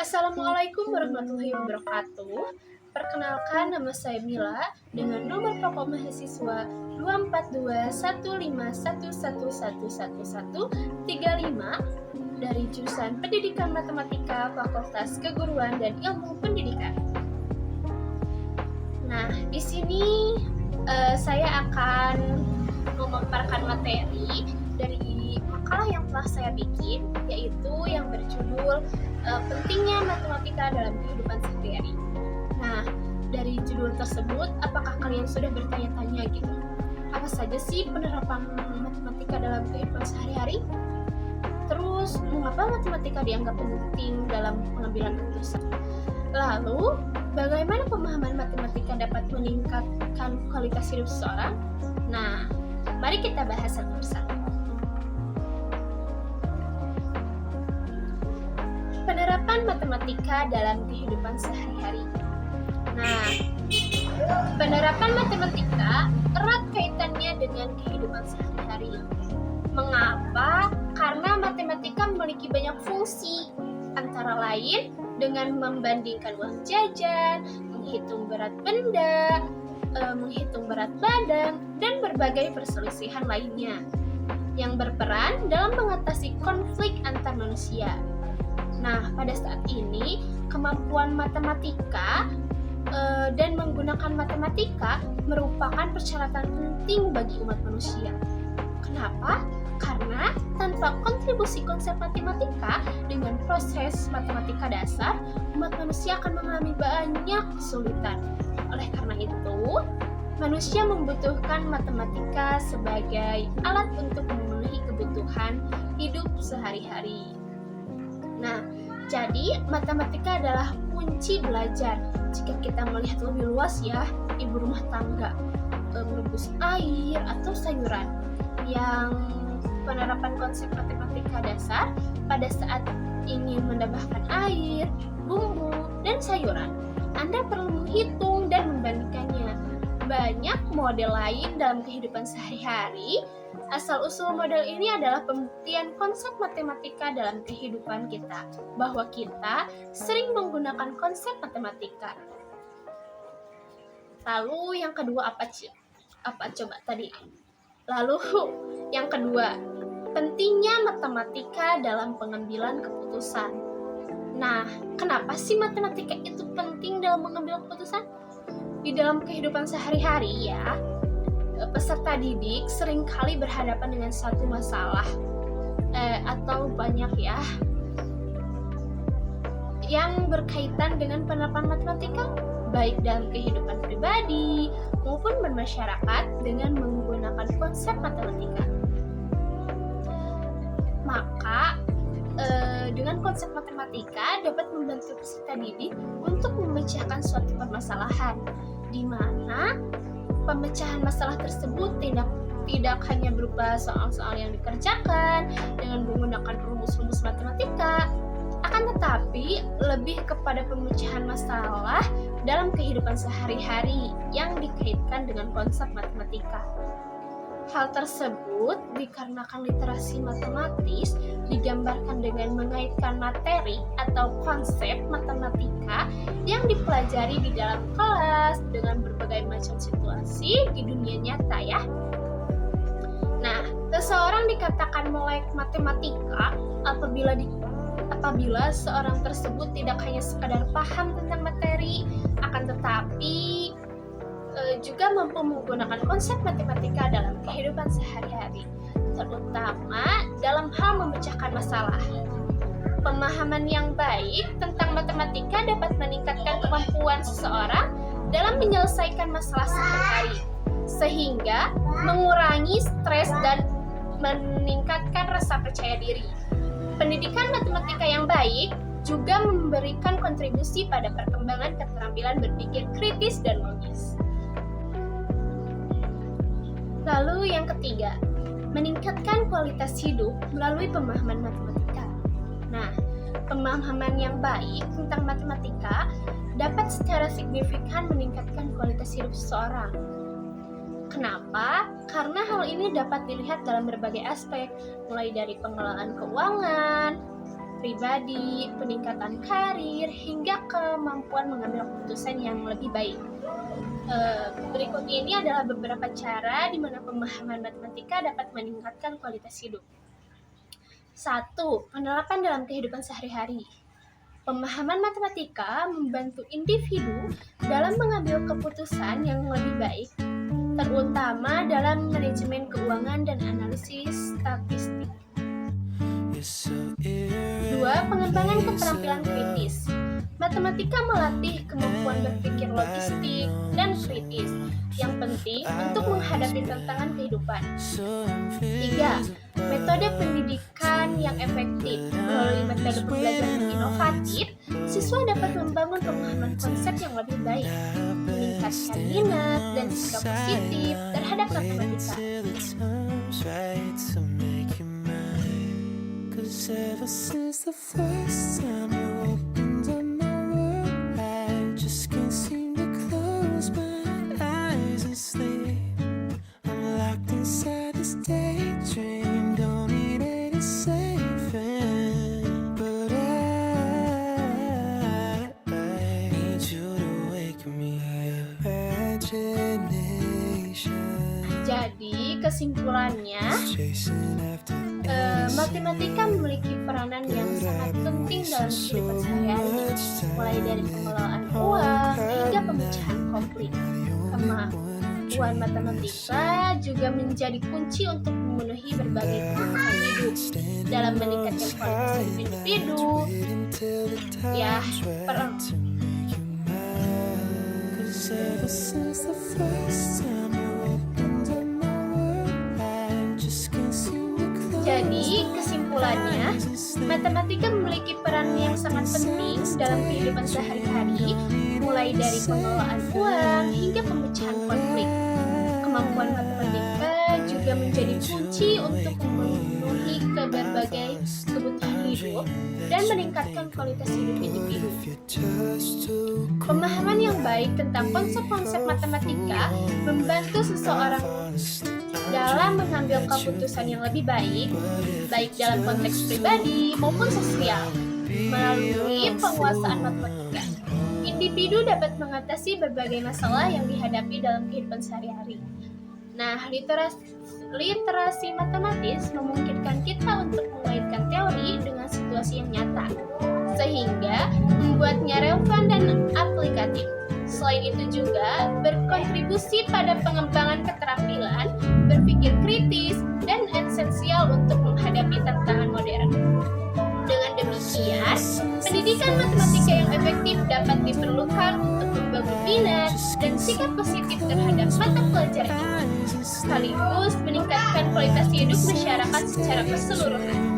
Assalamualaikum warahmatullahi wabarakatuh. Perkenalkan, nama saya Mila dengan nomor pokok mahasiswa 2421511111135 dari jurusan Pendidikan Matematika Fakultas Keguruan dan Ilmu Pendidikan. Nah, di sini saya akan memaparkan materi dari makalah yang telah saya bikin, yaitu yang berjudul pentingnya matematika dalam kehidupan sehari-hari. Nah, dari judul tersebut, apakah kalian sudah bertanya-tanya gitu? Apa saja sih penerapan matematika dalam kehidupan sehari-hari? Terus, mengapa matematika dianggap penting dalam pengambilan keputusan? Lalu, bagaimana pemahaman matematika dapat meningkatkan kualitas hidup seseorang? Nah, mari kita bahas satu persatu. Penerapan matematika dalam kehidupan sehari-hari. Nah, penerapan matematika erat kaitannya dengan kehidupan sehari-hari. Mengapa? Karena matematika memiliki banyak fungsi, antara lain dengan membandingkan uang jajan, menghitung berat benda, menghitung berat badan, dan berbagai perselisihan lainnya yang berperan dalam mengatasi konflik antar manusia. Nah, pada saat ini, kemampuan matematika dan menggunakan matematika merupakan persyaratan penting bagi umat manusia. Kenapa? Karena tanpa kontribusi konsep matematika dengan proses matematika dasar, umat manusia akan mengalami banyak kesulitan. Oleh karena itu, manusia membutuhkan matematika sebagai alat untuk memenuhi kebutuhan hidup sehari-hari. Nah, jadi matematika adalah kunci belajar. Jika kita melihat lebih luas ya, ibu rumah tangga merebus air atau sayuran, yang penerapan konsep matematika dasar pada saat ingin menambahkan air, bumbu, dan sayuran, Anda perlu menghitung dan membandingkannya. Banyak model lain dalam kehidupan sehari-hari. Asal-usul model ini adalah pembuktian konsep matematika dalam kehidupan kita, bahwa kita sering menggunakan konsep matematika. Lalu yang kedua apa coba tadi? Lalu yang kedua, pentingnya matematika dalam pengambilan keputusan. Nah, kenapa sih matematika itu penting dalam mengambil keputusan? Di dalam kehidupan sehari-hari ya, peserta didik seringkali berhadapan dengan satu masalah atau banyak ya yang berkaitan dengan penerapan matematika, baik dalam kehidupan pribadi maupun bermasyarakat dengan menggunakan konsep matematika. Maka dengan konsep matematika dapat membantu peserta didik untuk memecahkan suatu permasalahan, di mana pemecahan masalah tersebut tidak hanya berupa soal-soal yang dikerjakan dengan menggunakan rumus-rumus matematika, akan tetapi lebih kepada pemecahan masalah dalam kehidupan sehari-hari yang dikaitkan dengan konsep matematika. Hal tersebut dikarenakan literasi matematis digambarkan dengan mengaitkan materi atau konsep matematika yang dipelajari di dalam kelas dengan berbagai macam situasi di dunia nyata ya. Nah, seseorang dikatakan melek matematika apabila seorang tersebut tidak hanya sekadar paham tentang materi, akan tetapi juga mampu menggunakan konsep matematika dalam kehidupan sehari-hari, terutama dalam hal memecahkan masalah. Pemahaman yang baik tentang matematika dapat meningkatkan kemampuan seseorang dalam menyelesaikan masalah sehari-hari, sehingga mengurangi stres dan meningkatkan rasa percaya diri. Pendidikan matematika yang baik juga memberikan kontribusi pada perkembangan keterampilan berpikir kritis dan logis. Lalu yang ketiga, meningkatkan kualitas hidup melalui pemahaman matematika. Nah, pemahaman yang baik tentang matematika dapat secara signifikan meningkatkan kualitas hidup seseorang. Kenapa? Karena hal ini dapat dilihat dalam berbagai aspek, mulai dari pengelolaan keuangan, pribadi, peningkatan karir, hingga kemampuan mengambil keputusan yang lebih baik. Berikut ini adalah beberapa cara di mana pemahaman matematika dapat meningkatkan kualitas hidup. 1. Penerapan dalam kehidupan sehari-hari. Pemahaman matematika membantu individu dalam mengambil keputusan yang lebih baik, terutama dalam manajemen keuangan dan analisis statistik. 2. Pengembangan keterampilan kritis. Matematika melatih kemampuan berpikir logistik dan kritis yang penting untuk menghadapi tantangan kehidupan. 3. Metode pendidikan yang efektif. Melalui metode pembelajaran yang inovatif, siswa dapat membangun pemahaman konsep yang lebih baik, meningkatkan minat dan sikap positif terhadap matematika. Ever since the first time you opened up my world, I just can't seem to close my eyes and sleep. I'm locked inside this daydream, don't need any saving. But I need you to wake me up. Imagination Jadi kesimpulannya, chasing after matematika memiliki peranan yang sangat penting dalam kehidupan sehari-hari, mulai dari pengelolaan uang hingga pemecahan konflik. Kemampuan matematika juga menjadi kunci untuk memenuhi berbagai kebutuhan hidup dalam meningkatkan kualitas hidup individu. Ever since the first time you opened up my world, I just can't seem to close. Jadi, kesimpulannya, matematika memiliki peran yang sangat penting dalam kehidupan sehari-hari, mulai dari pengelolaan uang hingga pemecahan konflik. Kemampuan matematika juga menjadi kunci untuk memenuhi berbagai kebutuhan hidup dan meningkatkan kualitas hidup individu. Pemahaman yang baik tentang konsep-konsep matematika membantu seseorang dalam mengambil keputusan yang lebih baik, baik dalam konteks pribadi maupun sosial. Melalui penguasaan matematika, individu dapat mengatasi berbagai masalah yang dihadapi dalam kehidupan sehari-hari. Nah, literasi matematis memungkinkan kita untuk mengaitkan teori dengan situasi yang nyata, sehingga membuatnya relevan dan aplikatif. Selain itu juga berkontribusi pada pengembangan keterampilan berpikir kritis dan esensial untuk menghadapi tantangan modern. Dengan demikian, pendidikan matematika yang efektif dapat diperlukan untuk membangun minat dan sikap positif terhadap mata pelajaran ini, sekaligus meningkatkan kualitas hidup masyarakat secara keseluruhan.